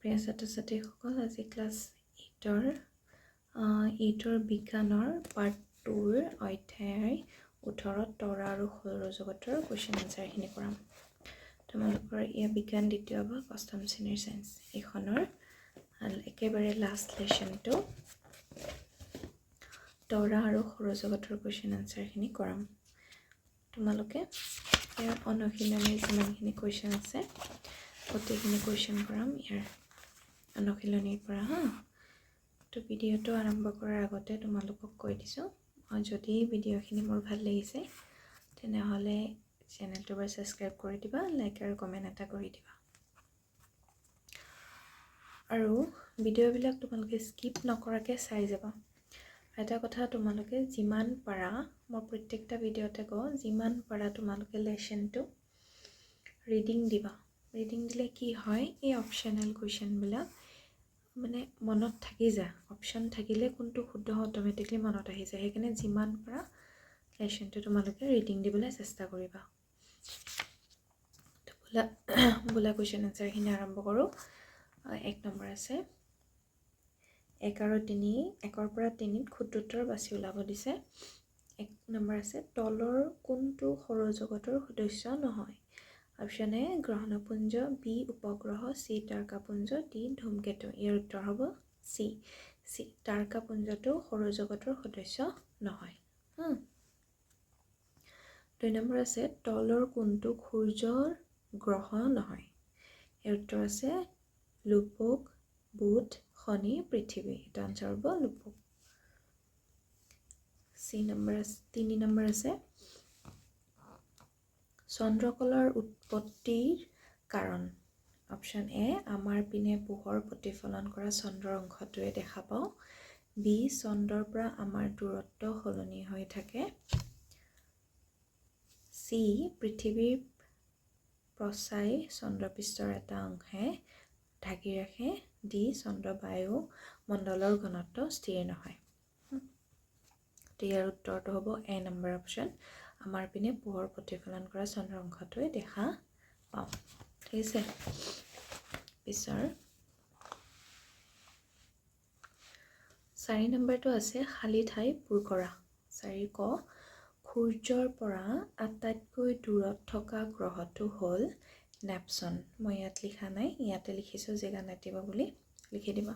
প্ৰিয় ছাত্ৰ-ছাত্ৰীসকল, আজি ক্লাছ 8ৰ বিজ্ঞানৰ পাৰ্ট 2ৰ অধ্যায় 18 তৰা আৰু সৌৰজগতৰ কুৱেশ্যন আনচাৰখিনি কৰাম। তোমালোকৰ ইয়াৰ বিজ্ঞান দ্বিতীয় ভাগ অষ্টম শ্ৰেণীৰ ছায়েন্স এইখনৰ একেবাৰে লাষ্ট লেশ্যনটো তৰা আৰু সৌৰজগতৰ কুৱেশ্যন আনচাৰখিনি কৰাম। তোমালোকে ইয়াৰ অনুশীলনীৰ যিমানখিনি কুৱেশ্যন আছে গোটেইখিনি কুৱেশ্যন কৰাম ইয়াৰ অনুশীলনীৰ পৰা হা। তো ভিডিঅ'টো আৰম্ভ কৰাৰ আগতে তোমালোকক কৈ দিছোঁ, যদি ভিডিঅ'খিনি মোৰ ভাল লাগিছে তেনেহ'লে চেনেলটো বাৰু ছাবস্ক্ৰাইব কৰি দিবা, লাইক আৰু কমেণ্ট এটা কৰি দিবা। আৰু ভিডিঅ'বিলাক তোমালোকে স্কিপ নকৰাকৈ চাই যাবা। এটা কথা, তোমালোকে যিমান পাৰা, মই প্ৰত্যেকটা ভিডিঅ'তে কওঁ, যিমান পাৰা তোমালোকে লেশ্যনটো ৰিডিং দিবা। ৰিডিং দিলে কি হয়, এই অপশ্যনেল কুৱেশ্যনবিলাক মানে মনত থাকি যায়। অপশ্যন থাকিলে কোনটো শুদ্ধ অট'মেটিকলি মনত আহি যায়। সেইকাৰণে যিমান পাৰা লেশ্যনটো তোমালোকে ৰিডিং দিবলৈ চেষ্টা কৰিবা। তো বোলা কুৱেশ্যন আনচাৰখিনি আৰম্ভ কৰোঁ। 1 নম্বৰ আছে 1 আৰু 3, 1ৰ পৰা 3ত ক্ষুদ্ৰোত্তৰ বাছি ওলাব দিছে। 1 নম্বৰ আছে তলৰ কোনটো সৌৰজগতৰ সদস্য নহয়। অপশ্যন এ গ্ৰহাণুপুঞ্জ, বি উপগ্ৰহ, চি তাৰকাপুঞ্জ, ডি ধূমকেতু। ইয়াৰ উত্তৰ হ'ব চি। তাৰকাপুঞ্জটো সৌৰজগতৰ সদস্য নহয়। 2 নম্বৰ আছে তলৰ কোনটো সূৰ্যৰ গ্ৰহ নহয়। ইয়াৰ উত্তৰ আছে লুপক, বুধ, শনি, পৃথিৱী। এটা আনচাৰ হ'ব লুপক। 3 নম্বৰ আছে চন্দ্ৰকলাৰ উৎপত্তিৰ কাৰণ। অপশ্যন এ আমাৰ পিনে পোহৰ প্ৰতিফলন কৰা চন্দ্ৰৰ অংশটোৱে দেখা পাওঁ। বি চন্দ্ৰৰ পৰা আমাৰ দূৰত্ব সলনি হৈ থাকে। চি পৃথিৱীৰ প্ৰচাই চন্দ্ৰপৃষ্ঠৰ এটা অংশে ঢাকি ৰাখে। ডি চন্দ্ৰ বায়ু মণ্ডলৰ ঘনত্ব স্থিৰ নহয়। তো ইয়াৰ উত্তৰটো হ'ব এ নম্বৰ অপশ্যন, আমাৰ পিনে পোহৰ প্ৰতিফলন কৰা চন্দ্ৰৰ অংশটোৱে দেখা পাওঁ। ঠিক আছে। পিছৰ 4 নম্বৰটো আছে খালী ঠাই পূৰ কৰা। 4 ক সূৰ্যৰ পৰা আটাইতকৈ দূৰত থকা গ্ৰহটো হ'ল নেপচন। মই ইয়াত লিখা নাই, ইয়াতে লিখিছোঁ জেগা নাতিব বুলি, লিখি দিবা।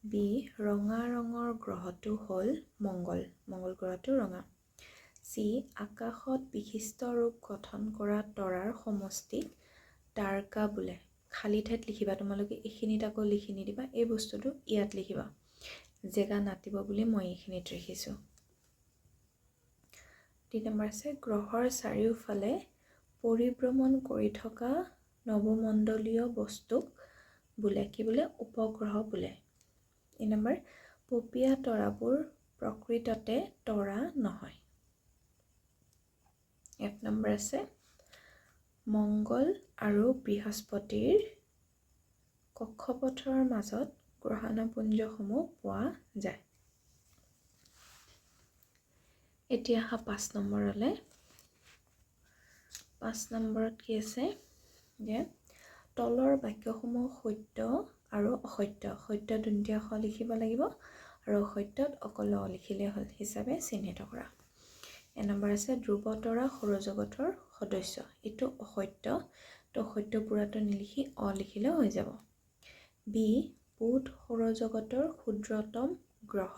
বি ৰঙা ৰঙৰ গ্ৰহটো হ'ল মংগল। মংগল গ্ৰহটো ৰঙা। চি আকাশত বিশিষ্ট ৰূপ গঠন কৰা তৰাৰ সমষ্টিক তাৰকা বোলে। খালী ঠাইত লিখিবা তোমালোকে, এইখিনিত আকৌ লিখি নিদিবা, এই বস্তুটো ইয়াত লিখিবা, জেগা নাতিব বুলি মই এইখিনিত ৰাখিছোঁ। 3 নম্বৰ আছে গ্ৰহৰ চাৰিওফালে পৰিভ্ৰমণ কৰি থকা নৱমণ্ডলীয় বস্তুক বোলে কি বোলে, উপগ্ৰহ বোলে। 3 নম্বৰ পপীয়া তৰাবোৰ প্ৰকৃততে তৰা নহয়। 1 নম্বৰ আছে মংগল আৰু বৃহস্পতিৰ কক্ষপথৰ মাজত গ্ৰহাণুপুঞ্জসমূহ পোৱা যায়। এতিয়া আহা 5 নম্বৰলৈ। 5 নম্বৰত কি আছে যে তলৰ বাক্যসমূহ সত্য আৰু অসত্য। সত্য দন্তীয়া শ লিখিব লাগিব আৰু অসত্যত অকল অ লিখিলে হ'ল হিচাপে চিহ্নিত কৰা। 1 নম্বৰ আছে ধ্ৰুৱতৰা সৌৰজগতৰ সদস্য। এইটো অসত্য, তো অসত্য পুৰাটো নিলিখি অ লিখিলেও হৈ যাব। বি বুধ সৌৰজগতৰ ক্ষুদ্ৰতম গ্ৰহ।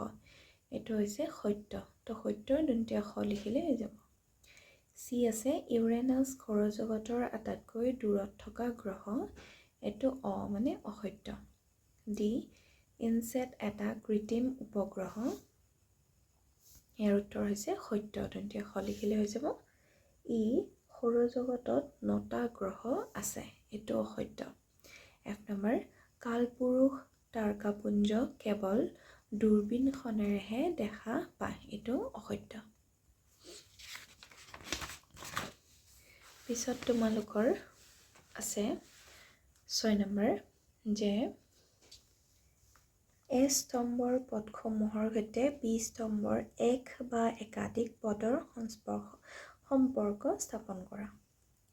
এইটো হৈছে সত্য, তো সত্যৰ দন্তীয়া শ লিখিলে হৈ যাব। চি আছে ইউৰেনাছ সৌৰজগতৰ আটাইতকৈ দূৰত থকা গ্ৰহ। এইটো অ মানে অসত্য। ডি ইনছেট এটা কৃত্ৰিম উপগ্ৰহ। ইয়াৰ উত্তৰ হৈছে সত্য, দন্তীয়া শ লিখিলে হৈ যাব। ই সৌৰজগতত 9টা গ্ৰহ আছে। এইটো অসত্য। 1 নম্বৰ কালপুৰুষ তাৰকাপুঞ্জ কেৱল দূৰবীণখনেৰেহে দেখা পায়। এইটো অসত্য। পিছত তোমালোকৰ আছে 6 নম্বৰ যে এ স্তম্ভৰ পদসমূহৰ সৈতে বি স্তম্ভৰ এক বা একাধিক পদৰ সম্পৰ্ক স্থাপন কৰা।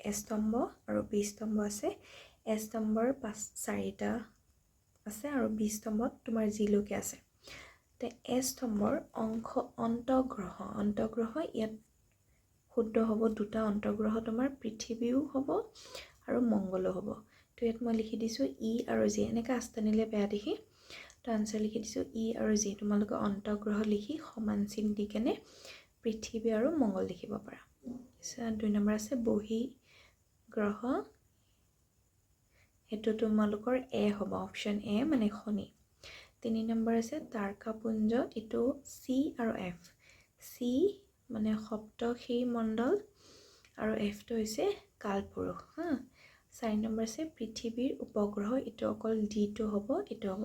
এ স্তম্ভ আৰু বি স্তম্ভ আছে, S নম্বৰ 4টা আছে আৰু 20 নম্বৰত তোমাৰ জিলৈকে আছে। তে S নম্বৰ অন্তগ্ৰহ ইয়াত শুদ্ধ হ'ব, দুটা অন্তগ্ৰহ তোমাৰ পৃথিৱীও হ'ব আৰু মংগলো হ'ব। তো ইয়াত মই লিখি দিছোঁ ই আৰু জি, এনেকৈ আস্তানিলে বেয়া দেখি, তো আনচাৰ লিখি দিছোঁ ই আৰু জি। তোমালোকে অন্তগ্ৰহ লিখি সমান চিন দি কেনে পৃথিৱী আৰু মংগল লিখিব পাৰা। 2 নম্বৰ আছে বহি গ্ৰহ, সেইটো তোমালোকৰ এ হ'ব, অপশ্যন এ মানে শনি। 3 নম্বৰ আছে তাৰকাপুঞ্জ, এইটো চি আৰু এফ। চি মানে সপ্তৰ্ষি মণ্ডল আৰু এফটো হৈছে কালপুৰুষ। 4 নম্বৰ আছে পৃথিৱীৰ উপগ্ৰহ, এইটো অকল ডিটো হ'ব, এইটো হ'ব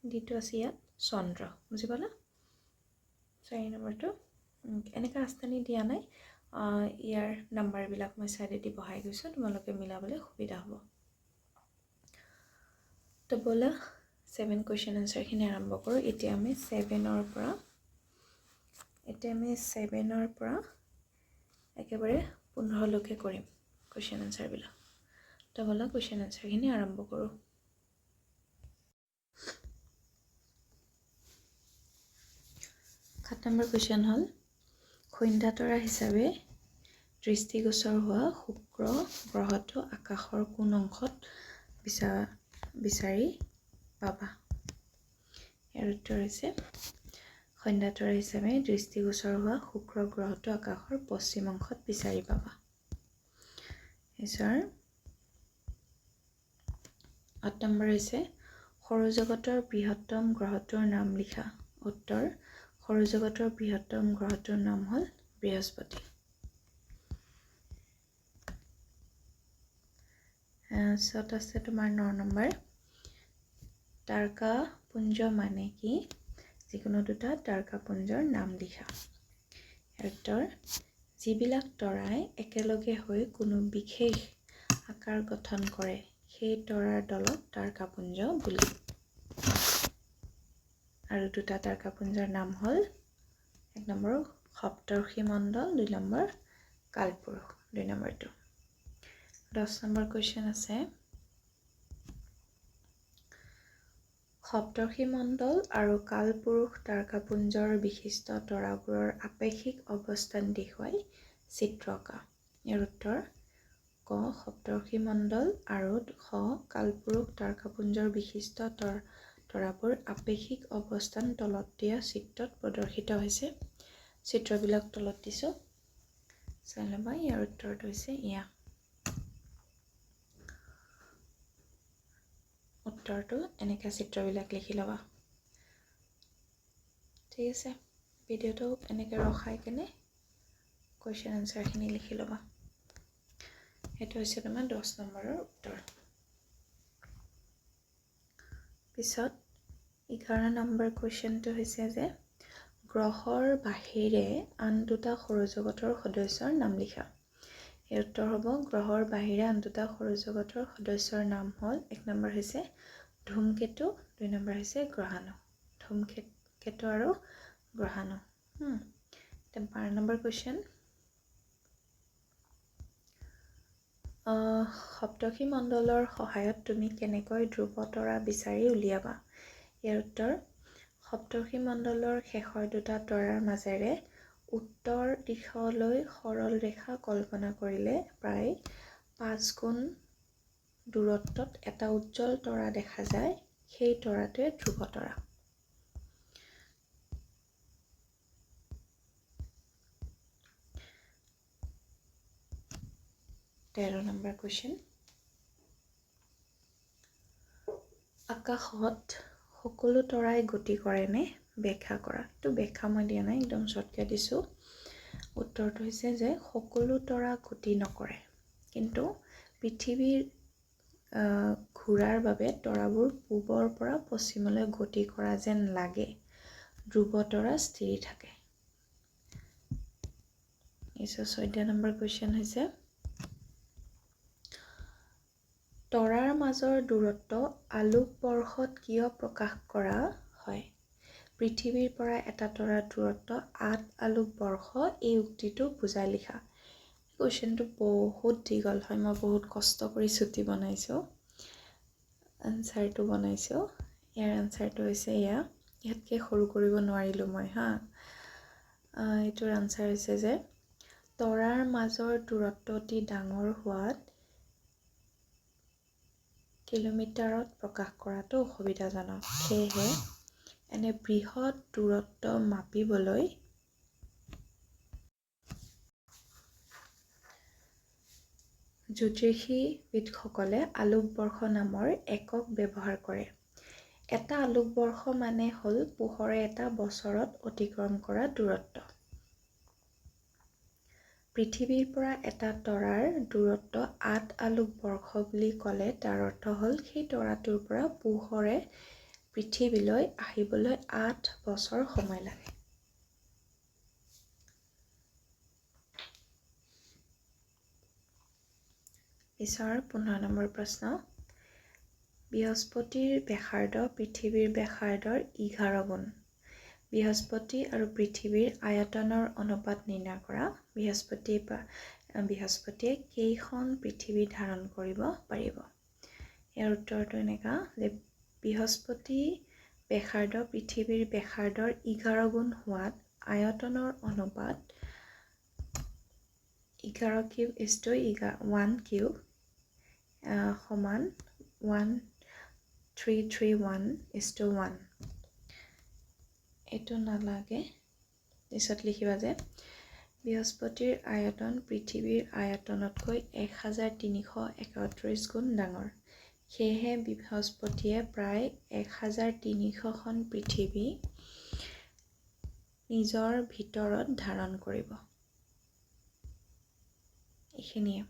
ডিটো আছে ইয়াত চন্দ্ৰ। বুজি পালা? 4 নম্বৰটো এনেকৈ আস্তানি দিয়া নাই, ইয়াৰ নাম্বাৰবিলাক মই চাইডেদি বহাই গৈছোঁ, তোমালোকে মিলাবলৈ সুবিধা হ'ব। তো ব'লা 7 কুৱেশ্যন আনচাৰখিনি আৰম্ভ কৰোঁ। এতিয়া আমি 7ৰ পৰা একেবাৰে 15লৈকে কৰিম কুৱেশ্যন আনচাৰবিলাক। তো ব'লা কুৱেশ্যন আনচাৰখিনি আৰম্ভ কৰোঁ। সাত নম্বৰ কুৱেশ্যন হ'ল সন্ধ্যাতৰা হিচাপে দৃষ্টিগোচৰ হোৱা শুক্ৰ গ্ৰহটো আকাশৰ কোন অংশত বিচাৰি পাবা? ইয়াৰ উত্তৰ হৈছে সন্ধ্যাতৰা হিচাপে দৃষ্টিগোচৰ হোৱা শুক্ৰ গ্ৰহটো আকাশৰ পশ্চিম অংশত বিচাৰি পাবা। এছাৰ 8 নম্বৰ হৈছে সৌৰজগতৰ বৃহত্তম গ্ৰহটোৰ নাম লিখা। উত্তৰ সৌৰজগতৰ বৃহত্তম গ্ৰহটোৰ নাম হ'ল বৃহস্পতি। তাৰপিছত আছে তোমাৰ 9 নম্বৰ তাৰকাপুঞ্জ মানে কি? যিকোনো দুটা তাৰকাপুঞ্জৰ নাম লিখা। ইয়াৰ উত্তৰ যিবিলাক তৰাই একেলগে হৈ কোনো বিশেষ আকাৰ গঠন কৰে সেই তৰাৰ দলক তাৰকাপুঞ্জ বুলি। আৰু দুটা তাৰকাপুঞ্জৰ নাম হ'ল 1 নম্বৰ সপ্তৰ্ষি মণ্ডল, 2 নম্বৰ কালপুৰুষ। 2 নম্বৰটো 10 নম্বৰ কুৱেশ্যন আছে সপ্তৰ্ষি মণ্ডল আৰু কালপুৰুষ তাৰকাপুঞ্জৰ বিশিষ্ট তৰাবোৰৰ আপেক্ষিক অৱস্থান দেখুৱাই চিত্ৰ আঁকা। ইয়াৰ উত্তৰ ক সপ্তৰ্ষি মণ্ডল আৰু খ কালপুৰুষ তাৰকাপুঞ্জৰ বিশিষ্ট তৰাবোৰ আপেক্ষিক অৱস্থান তলত দিয়া চিত্ৰত প্ৰদৰ্শিত হৈছে। চিত্ৰবিলাক তলত দিছোঁ, চাই ল'বা। ইয়াৰ উত্তৰটো হৈছে এয়া। উত্তৰটো এনেকৈ চিত্ৰবিলাক লিখি ল'বা। ঠিক আছে, ভিডিঅ'টো এনেকৈ ৰখাই কেনে কুৱেশ্যন আনচাৰখিনি লিখি ল'বা। সেইটো হৈছে তোমাৰ 10 নম্বৰৰ উত্তৰ। পিছত 11 নম্বৰ কুৱেশ্যনটো হৈছে যে গ্ৰহৰ বাহিৰে আন দুটা সৌৰজগতৰ সদস্যৰ নাম লিখা। ইয়াৰ উত্তৰ হ'ব গ্ৰহৰ বাহিৰে আন দুটা সৌৰজগতৰ সদস্যৰ নাম হ'ল 1 নম্বৰ হৈছে ধূমকেতু, 2 নম্বৰ হৈছে গ্ৰহাণু। ধূমকেতু আৰু গ্ৰহাণু। 12 নম্বৰ কুৱেশ্যন সপ্তৰ্ষি মণ্ডলৰ সহায়ত তুমি কেনেকৈ ধ্ৰুৱ তৰা বিচাৰি উলিয়াবা? ইয়াৰ উত্তৰ সপ্তৰ্ষি মণ্ডলৰ শেষৰ দুটা তৰাৰ মাজেৰে উত্তৰ দিশলৈ সৰল ৰেখা কল্পনা কৰিলে প্ৰায় 5 গুণ দূৰত্বত এটা উজ্জ্বল তৰা দেখা যায়, সেই তৰাটোৱে ধ্ৰুৱ তৰা। তেৰ নম্বৰ কুৱেশ্যন আকাশত সকলো তৰাই গতি কৰেনে? ব্যাখ্যা কৰা। এইটো ব্যাখ্যা মই দিয়া নাই, একদম শ্বৰ্টকৈ দিছোঁ। উত্তৰটো হৈছে যে সকলো তৰা গতি নকৰে, কিন্তু পৃথিৱীৰ ঘূৰাৰ বাবে তৰাবোৰ পূবৰ পৰা পশ্চিমলৈ গতি কৰা যেন লাগে, ধ্ৰুৱ তৰা স্থিৰ থাকে। 14 নম্বৰ কুৱেশ্যন হৈছে তৰাৰ মাজৰ দূৰত্ব আলোকবৰ্ষত কিয় প্ৰকাশ কৰা হয়? পৃথিৱীৰ পৰা এটা তৰাৰ দূৰত্ব 8 আলোকবৰ্ষ, এই উক্তিটো বুজাই লিখা। কুৱেশ্যনটো বহুত দীঘল হয়, মই বহুত কষ্ট কৰি ছুটি বনাইছোঁ, আনচাৰটো বনাইছোঁ। ইয়াৰ আনচাৰটো হৈছে এয়া, ইয়াতকৈ সৰু কৰিব নোৱাৰিলোঁ মই এইটোৰ আনচাৰ হৈছে যে তৰাৰ মাজৰ দূৰত্ব অতি ডাঙৰ হোৱাত কিলোমিটাৰত প্ৰকাশ কৰাটো অসুবিধাজনক। সেয়েহে এনে বৃহৎ দূৰত্ব মাপিবলৈ জ্যোতিষীবিদসকলে আলোকবৰ্ষ নামৰ একক ব্যৱহাৰ কৰে। এটা আলোকবৰ্ষ মানে হ'ল পোহৰে এটা বছৰত অতিক্ৰম কৰা দূৰত্ব। পৃথিৱীৰ পৰা এটা তৰাৰ দূৰত্ব ৮ আলোকবৰ্ষ বুলি ক'লে তাৰ অৰ্থ হ'ল সেই তৰাটোৰ পৰা পোহৰে পৃথিৱীলৈ আহিবলৈ ৮ বছৰ সময় লাগে। পিছৰ ১৫ নম্বৰ প্ৰশ্ন, বৃহস্পতিৰ ব্যাসাৰ্ধ পৃথিৱীৰ ব্যাসাৰ্ধৰ 11 গুণ। বৃহস্পতি আৰু পৃথিৱীৰ আয়তনৰ অনুপাত নিৰ্ণয় কৰা। বৃহস্পতিয়ে কেইখন পৃথিৱী ধাৰণ কৰিব পাৰিব? ইয়াৰ উত্তৰটো এনেকুৱা যে বৃহস্পতি ব্যাসাৰ্ধ পৃথিৱীৰ ব্যাসাৰ্ধৰ 11 গুণ হোৱাত আয়তনৰ অনুপাত 11 কিউব ইজটো 1 কিউব সমান 1331:1। এইটো নালাগে, পিছত লিখিবা যে বৃহস্পতিৰ আয়তন পৃথিৱীৰ আয়তনতকৈ 1331 গুণ ডাঙৰ। সেয়েহে বৃহস্পতিয়ে প্ৰায় 1300খন পৃথিৱী নিজৰ ভিতৰত ধাৰণ কৰিব। এইখিনিয়ে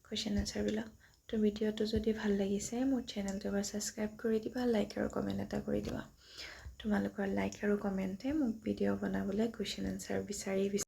কুৱেশ্যন আনচাৰবিলাক। তো ভিডিঅ'টো যদি ভাল লাগিছে মোৰ চেনেলটো এবাৰ ছাবস্ক্ৰাইব কৰি দিবা, লাইক আৰু কমেণ্ট এটা কৰি দিবা। তোমালোকৰ লাইক আৰু কমেণ্টে মোক ভিডিঅ' বনাবলৈ কুৱেশ্যন আনচাৰ বিচাৰি